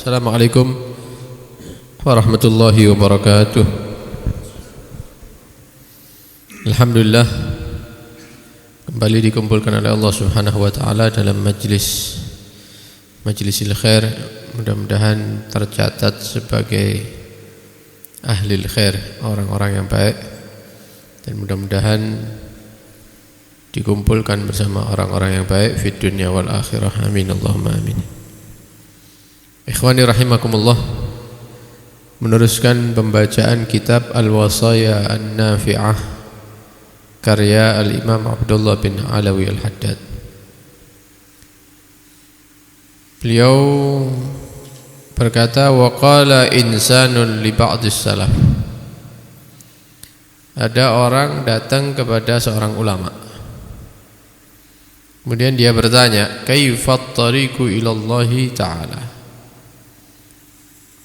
Assalamualaikum warahmatullahi wabarakatuh. Alhamdulillah, kembali dikumpulkan oleh Allah Subhanahu wa taala dalam majlisil khair. Mudah-mudahan tercatat sebagai ahlil khair, orang-orang yang baik, dan mudah-mudahan dikumpulkan bersama orang-orang yang baik fid dunya wal akhirah. Amin Allahumma amin. Ikhwani rahimakumullah, meneruskan pembacaan kitab Al-Wasaya An-Nafi'ah karya Al-Imam Abdullah bin Alawi Al-Haddad. Beliau berkata, wa qala insanun li ba'dis salaf. Ada orang datang kepada seorang ulama. Kemudian dia bertanya, kaifat tariqu ilallahi ta'ala.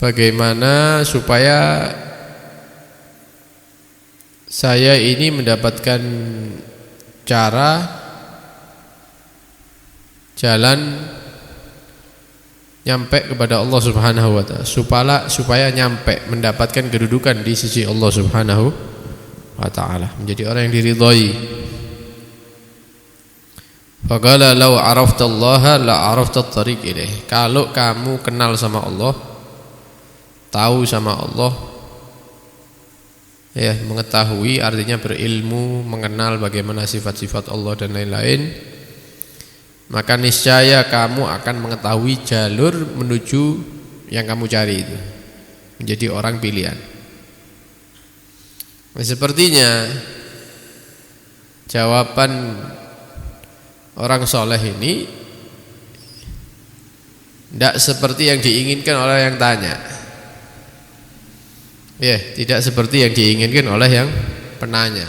Bagaimana supaya saya ini mendapatkan cara jalan nyampe kepada Allah Subhanahu wa taala, supaya nyampe mendapatkan kedudukan di sisi Allah Subhanahu wa taala, menjadi orang yang diridhai. Faqala law araftallaha la araftat tariq ilaih. Kalau kamu kenal sama Allah, tahu sama Allah, ya, mengetahui artinya berilmu, mengenal bagaimana sifat-sifat Allah dan lain-lain, maka niscaya kamu akan mengetahui jalur menuju yang kamu cari itu, menjadi orang pilihan. Nah, sepertinya jawaban orang soleh ini tidak seperti yang diinginkan oleh yang tanya. Ya, tidak seperti yang diinginkan oleh yang penanya.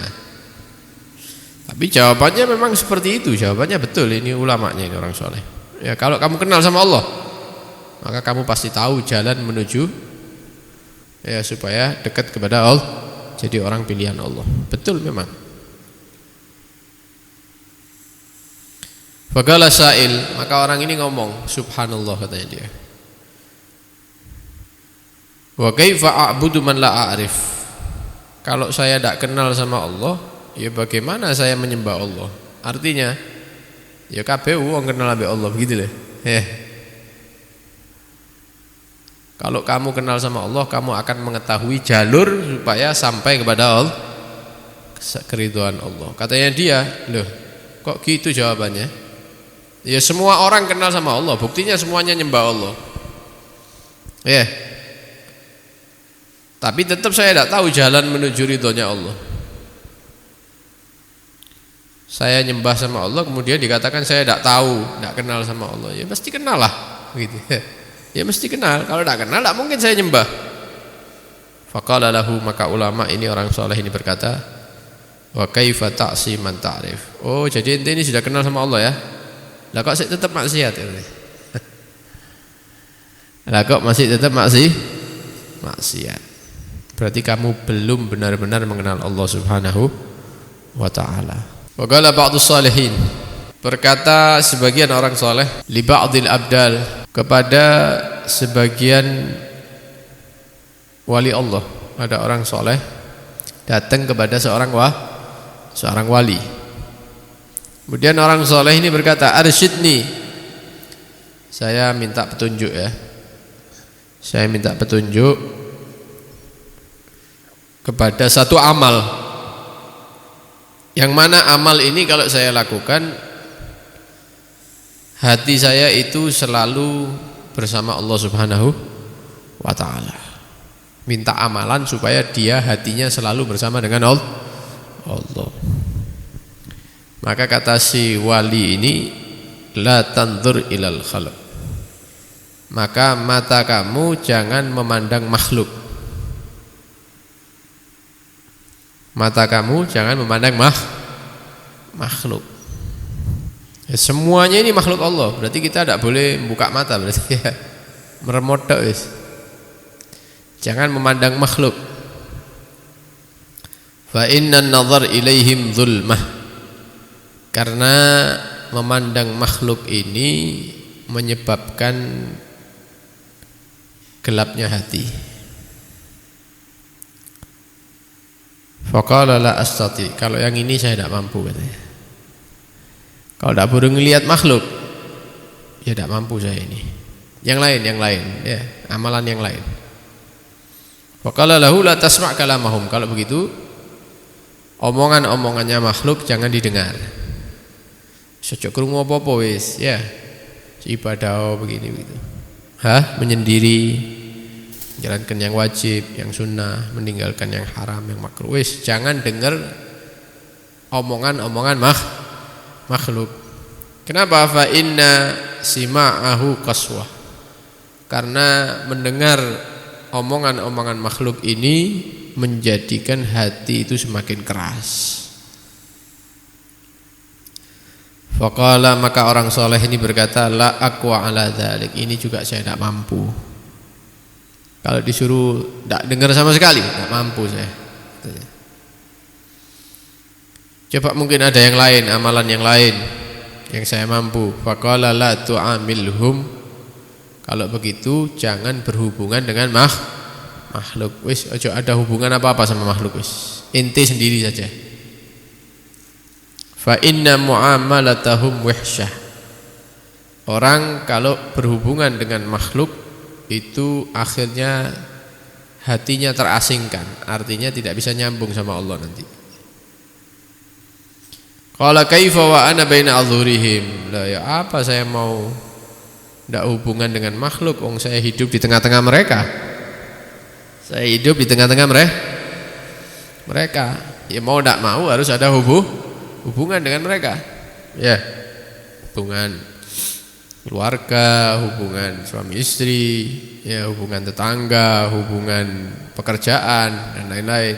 Tapi jawabannya memang seperti itu. Jawabannya betul, ini ulamanya, ini orang soleh. Ya, kalau kamu kenal sama Allah, maka kamu pasti tahu jalan menuju, ya, supaya dekat kepada Allah, jadi orang pilihan Allah. Betul memang. Faqala sa'il, maka orang ini ngomong, subhanallah, katanya dia. Wa kaifa a'budu man la a'rif. Kalau saya tidak kenal sama Allah, ya bagaimana saya menyembah Allah? Artinya, ya kabeh wong kenal ambek Allah, begitu loh. Kalau kamu kenal sama Allah, kamu akan mengetahui jalur supaya sampai kepada Allah, keridhaan Allah. Katanya dia, loh, kok gitu jawabannya? Ya semua orang kenal sama Allah, buktinya semuanya nyembah Allah. Ya. Tapi tetap saya tidak tahu jalan menuju ridhonya Allah. Saya nyembah sama Allah, kemudian dikatakan saya tidak tahu, tidak kenal sama Allah. Ya mesti kenal lah, gitu. Ya mesti kenal. Kalau tidak kenal, tidak mungkin saya nyembah. Faqala lahu, maka ulama ini, orang soleh ini berkata, wa kaifa ta'si man ta'rif. Oh, jadi ente ini sudah kenal sama Allah ya? Lah kok masih tetap maksiat? Lah kok masih tetap maksiat? Berarti kamu belum benar-benar mengenal Allah Subhanahu wa ta'ala. Wa qala ba'dus salihin, berkata sebagian orang soleh, li ba'dil abdal, kepada sebagian wali Allah. Ada orang soleh datang kepada seorang wali. Kemudian orang soleh ini berkata, arsyidni, saya minta petunjuk ya. Saya minta petunjuk kepada satu amal, yang mana amal ini kalau saya lakukan, hati saya itu selalu bersama Allah Subhanahu wa ta'ala. Minta amalan supaya dia hatinya selalu bersama dengan Allah. Maka kata si wali ini, la tanzur ilal khalq, maka mata kamu jangan memandang makhluk. Mata kamu jangan memandang makhluk. Ya, semuanya ini makhluk Allah. Berarti kita tidak boleh membuka mata, berarti ya, meremot wis. Jangan memandang makhluk. Fa innan nazar ilaihim zulmah. Karena memandang makhluk ini menyebabkan gelapnya hati. Faqala la astati, kalau yang ini saya tidak mampu katanya. Kalau tidak perlu ngelihat makhluk, ya tidak mampu saya ini. Yang lain, ya, amalan yang lain. Faqala lahu la tasma' kalamahum, kalau begitu omongan-omongannya makhluk jangan didengar. Sejak krungu apa-apa wis, ya. Ibadah begini begitu. Menyendiri, menjalankan yang wajib, yang sunnah, meninggalkan yang haram, yang makruh. Wis, jangan dengar omongan-omongan makhluk. Kenapa? Fa inna sima'ahu qaswah. Karena mendengar omongan-omongan makhluk ini menjadikan hati itu semakin keras. Faqala, maka orang soleh ini berkata, la aqwa ala dzalik, ini juga saya tidak mampu. Kalau disuruh tidak dengar sama sekali, tidak mampu saya. Coba mungkin ada yang lain, amalan yang lain yang saya mampu. Faqala la tu'amilhum, kalau begitu jangan berhubungan dengan makhluk. Wis, ojo ada hubungan apa-apa sama makhluk wis. Inti sendiri saja. Fa inna mu'amalatahum wahsyah. Orang kalau berhubungan dengan makhluk itu akhirnya hatinya terasingkan, artinya tidak bisa nyambung sama Allah nanti. Qala kaifa wa ana baina adhurihim. Lah ya apa saya mau ndak hubungan dengan makhluk, wong saya hidup di tengah-tengah mereka. Saya hidup di tengah-tengah mereka. Ya mau ndak mau harus ada hubungan dengan mereka. Ya. Hubungan keluarga, hubungan suami istri, ya, hubungan tetangga, hubungan pekerjaan dan lain-lain.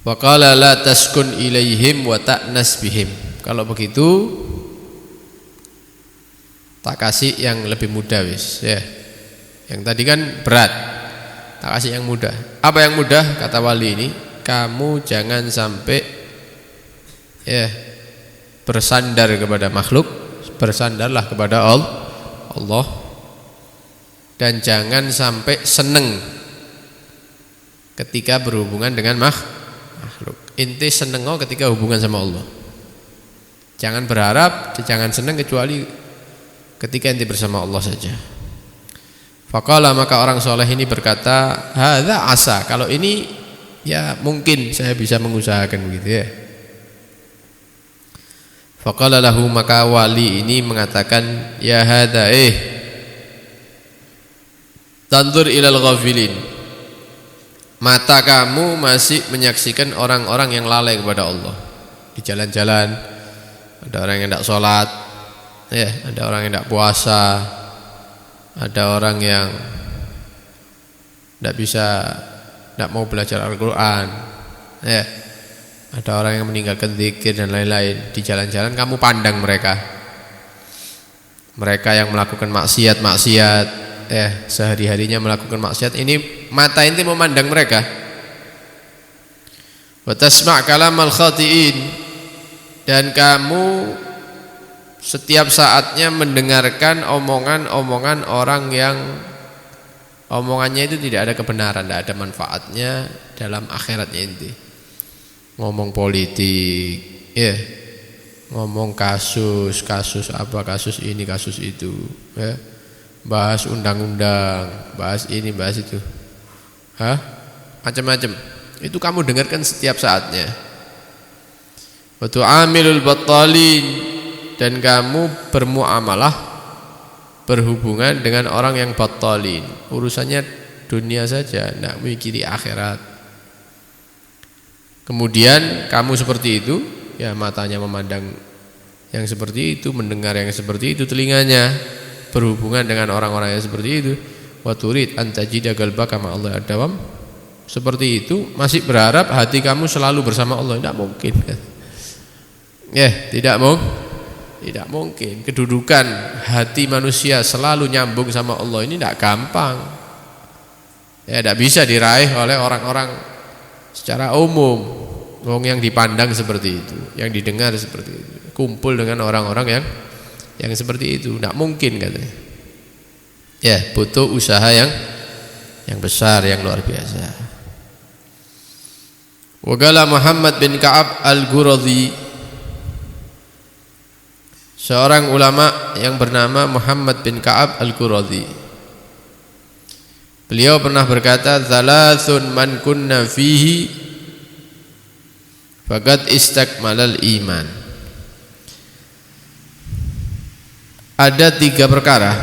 Wa qala la taskun ilaihim wa ta'nas bihim. Kalau begitu tak kasih yang lebih mudah wis, ya. Yang tadi kan berat. Tak kasih yang mudah. Apa yang mudah? Kata wali ini, kamu jangan sampai ya bersandar kepada makhluk, bersandarlah kepada Allah, dan jangan sampai seneng ketika berhubungan dengan makhluk. Inti seneng ketika hubungan sama Allah. Jangan berharap, jangan seneng kecuali ketika inti bersama Allah saja. Faqala, maka orang soleh ini berkata, hadza asa, kalau ini ya mungkin saya bisa mengusahakan begitu ya. Faqala lahu, maka wali ini mengatakan, ya hadza tanzur ilal ghafilin, mata kamu masih menyaksikan orang-orang yang lalai kepada Allah. Di jalan-jalan ada orang yang tidak sholat, ya, ada orang yang tidak puasa, ada orang yang tidak mau belajar Al-Quran, ya, ada orang yang meninggalkan zikir dan lain-lain. Di jalan-jalan kamu pandang mereka yang melakukan maksiat, ya, sehari-harinya melakukan maksiat. Ini mata inti memandang mereka. Wa tasma' kalamal khati'in, dan kamu setiap saatnya mendengarkan omongan-omongan orang yang omongannya itu tidak ada kebenaran, tidak ada manfaatnya dalam akhiratnya inti. Ngomong politik, ya, ngomong kasus apa, kasus ini, kasus itu, ya, bahas undang-undang, bahas ini, bahas itu, macam-macam. Itu kamu dengarkan setiap saatnya. Wa tu'amilul battalin, dan kamu bermuamalah, berhubungan dengan orang yang battalin, urusannya dunia saja, tidak memikiri akhirat. Kemudian kamu seperti itu, ya, matanya memandang yang seperti itu, mendengar yang seperti itu, telinganya berhubungan dengan orang-orang yang seperti itu. Wa turid an tajida qalbaka ma Allah ad-dawam, seperti itu masih berharap hati kamu selalu bersama Allah. Tidak mungkin. Ya, tidak mungkin. Kedudukan hati manusia selalu nyambung sama Allah ini tidak gampang. Ya, tidak bisa diraih oleh orang-orang secara umum. Wong yang dipandang seperti itu, yang didengar seperti itu, kumpul dengan orang-orang yang seperti itu, tidak mungkin katanya. Ya, butuh usaha yang besar, yang luar biasa. Waqala Muhammad bin Ka'ab al-Quradhi, seorang ulama yang bernama Muhammad bin Ka'ab al-Quradhi, beliau pernah berkata, "Thalathun man kunna fihi faqad istakmalal iman." Ada 3 perkara,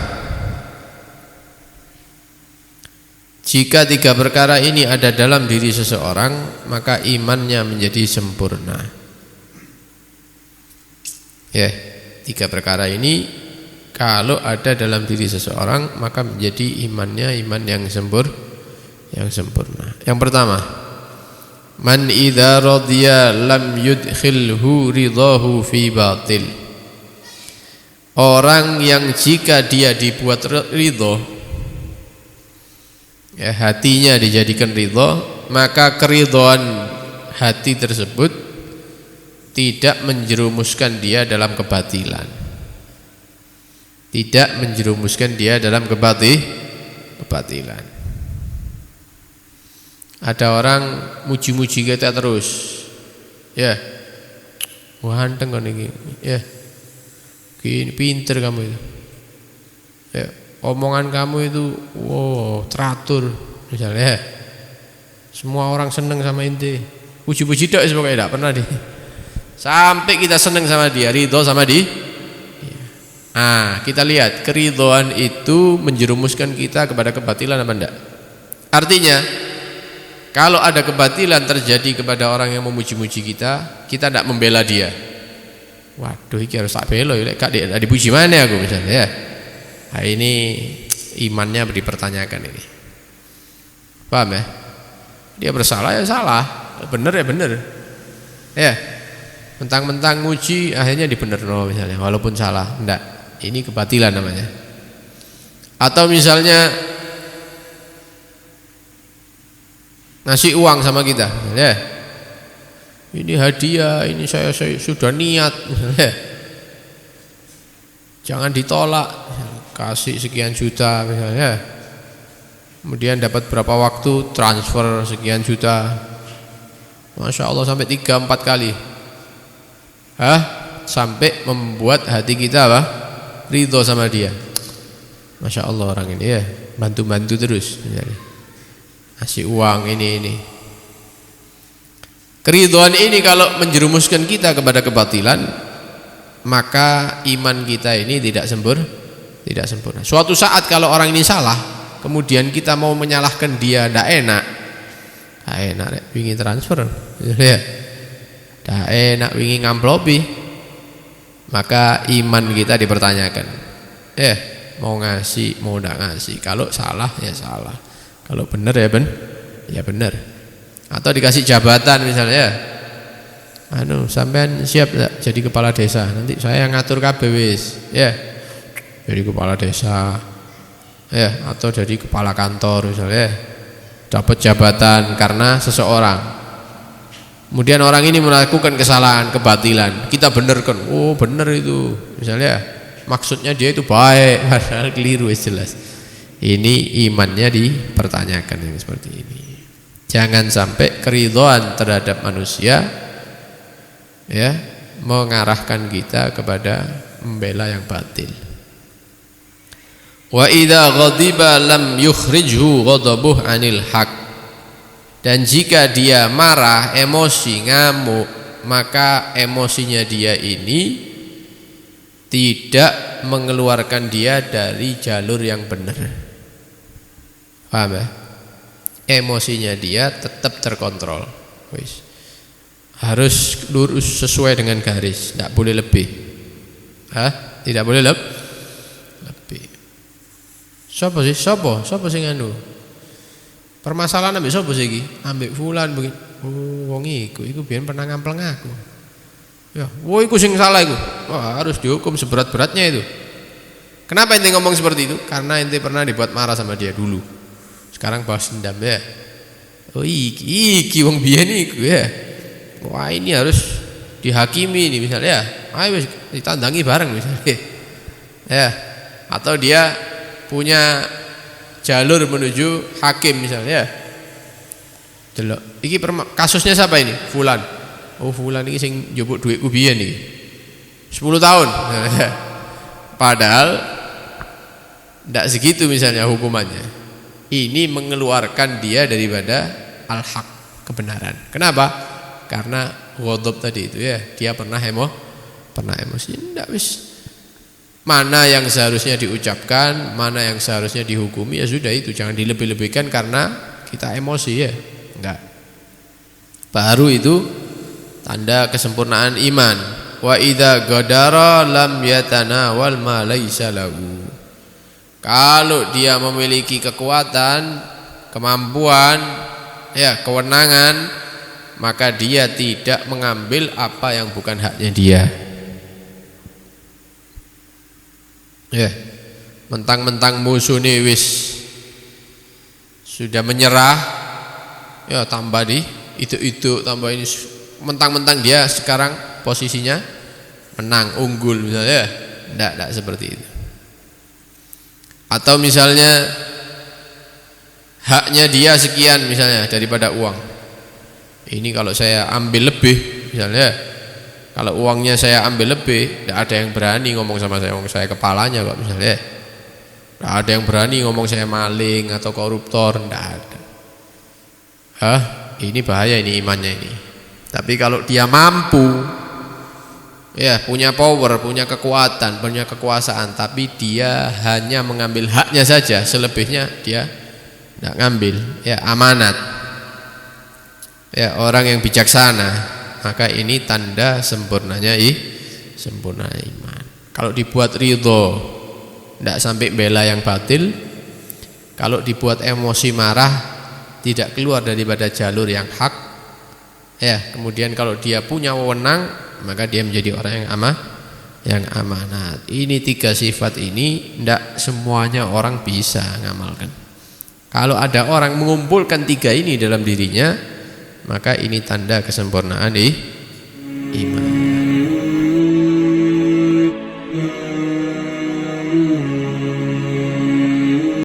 jika 3 perkara ini ada dalam diri seseorang, maka imannya menjadi sempurna. Ya, 3 perkara ini kalau ada dalam diri seseorang, maka menjadi imannya iman yang sempurna. Yang pertama, man idza radiya lam yudkhilhu ridahu fi batil. Orang yang jika dia dibuat ridho, ya, hatinya dijadikan ridho, maka keridhaan hati tersebut tidak menjerumuskan dia dalam kebatilan, tidak menjerumuskan dia dalam kebatilan. Ada orang muji-muji kita terus, ya, ganteng kan ini, ya, gini pinter kamu itu, ya, omongan kamu itu wow, teratur misalnya, semua orang seneng sama ente, puji-puji tok sebagai tidak pernah di, sampai kita seneng sama dia, ridho sama dia. Nah, kita lihat keridhoan itu menjerumuskan kita kepada kebatilan apa enggak? Artinya kalau ada kebatilan terjadi kepada orang yang memuji-muji kita tidak membela dia. Waduh, ini harus tak bela ya, kak dipuji mana aku misalnya, ya. Nah, ini imannya dipertanyakan ini. Paham ya? Dia bersalah ya salah, benar ya benar. Ya. Mentang-mentang muji akhirnya dibenerno misalnya walaupun salah. Enggak, ini kebatilan namanya. Atau misalnya ngasih uang sama kita, ya. Ini hadiah, ini saya sudah niat misalnya. Jangan ditolak. Kasih sekian juta misalnya, kemudian dapat berapa waktu transfer sekian juta, Masya Allah sampai 3-4 kali, sampai membuat hati kita apa? Ridho sama dia. Masya Allah orang ini ya, bantu-bantu terus misalnya, kasih uang ini. Keridhoan ini kalau menjerumuskan kita kepada kebatilan, maka iman kita ini tidak sempurna. Suatu saat kalau orang ini salah, kemudian kita mau menyalahkan dia, tidak enak ingin transfer, ya, tidak enak ingin ngamplopi, maka iman kita dipertanyakan. Ya, mau ngasih, mau tidak ngasih. Kalau salah ya salah, kalau benar ya benar. Atau dikasih jabatan misalnya, sampean siap jadi kepala desa, nanti saya yang ngatur kabeh wis, ya. Jadi kepala desa, ya, atau jadi kepala kantor misalnya, dapat jabatan karena seseorang. Kemudian orang ini melakukan kesalahan, kebatilan, kita benarkan, oh benar itu, misalnya maksudnya dia itu baik, padahal keliru, jelas. Ini imannya dipertanyakan yang seperti ini. Jangan sampai keridhaan terhadap manusia, ya, mengarahkan kita kepada membela yang batil. Wa idza ghadiba lam yukhrijhu ghadabuh anil haq. Dan jika dia marah, emosi, ngamuk, maka emosinya dia ini tidak mengeluarkan dia dari jalur yang benar. Paham ya? Emosinya dia tetap terkontrol. Harus lurus sesuai dengan garis, tidak boleh lebih. Tidak boleh lebih. Sopo sing anu? Permasalahan ambek sopo sih iki? Ambek fulan begini. Oh, wong iku biyen pernah ngampleng aku. Ya, woi iku sing salah iku. Wah, harus dihukum seberat-beratnya itu. Kenapa ente ngomong seperti itu? Karena ente pernah dibuat marah sama dia dulu. Sekarang balas dendam ya. Oh, iki wong biyen iku ya. Wah, ini harus dihakimi nih misalnya. Ayo ditandangi bareng misalnya. Ya. Atau dia punya jalur menuju hakim misalnya. Delok, iki kasusnya siapa ini? Fulan. Oh, fulan iki sing njupuk dhuwitku biyen iki. 10 tahun. Padahal tidak segitu misalnya hukumannya. Ini mengeluarkan dia daripada al-haq, kebenaran. Kenapa? Karena ghadab tadi itu ya, dia pernah emosi. Tidak wis. Mana yang seharusnya diucapkan, mana yang seharusnya dihukumi, ya sudah itu, jangan dilebih-lebihkan karena kita emosi ya. Enggak. Baru itu tanda kesempurnaan iman. Wa idza gadara lam yatanawal ma laisa lahu. Kalau dia memiliki kekuatan, kemampuan, ya, kewenangan, maka dia tidak mengambil apa yang bukan haknya dia. Ya, mentang-mentang musuh ini wis sudah menyerah, ya tambah di itu tambah ini, mentang-mentang dia sekarang posisinya menang, unggul misalnya, tidak seperti itu. Atau misalnya haknya dia sekian misalnya daripada uang, ini kalau saya ambil lebih misalnya, kalau uangnya saya ambil lebih, tidak ada yang berani ngomong sama saya kepalanya kok misalnya, tidak ada yang berani ngomong saya maling atau koruptor, tidak ada. Ini bahaya ini imannya ini. Tapi kalau dia mampu, ya, punya power, punya kekuatan, punya kekuasaan, tapi dia hanya mengambil haknya saja, selebihnya dia tidak ngambil, ya, amanat, ya, orang yang bijaksana, maka ini tanda sempurnanya sempurna iman. Kalau dibuat ridho, tidak sampai bela yang batil. Kalau dibuat emosi marah, tidak keluar daripada jalur yang hak, ya. Kemudian kalau dia punya wewenang, maka dia menjadi orang yang amanat. Ini 3 sifat ini tidak semuanya orang bisa ngamalkan. Kalau ada orang mengumpulkan 3 ini dalam dirinya, maka ini tanda kesempurnaan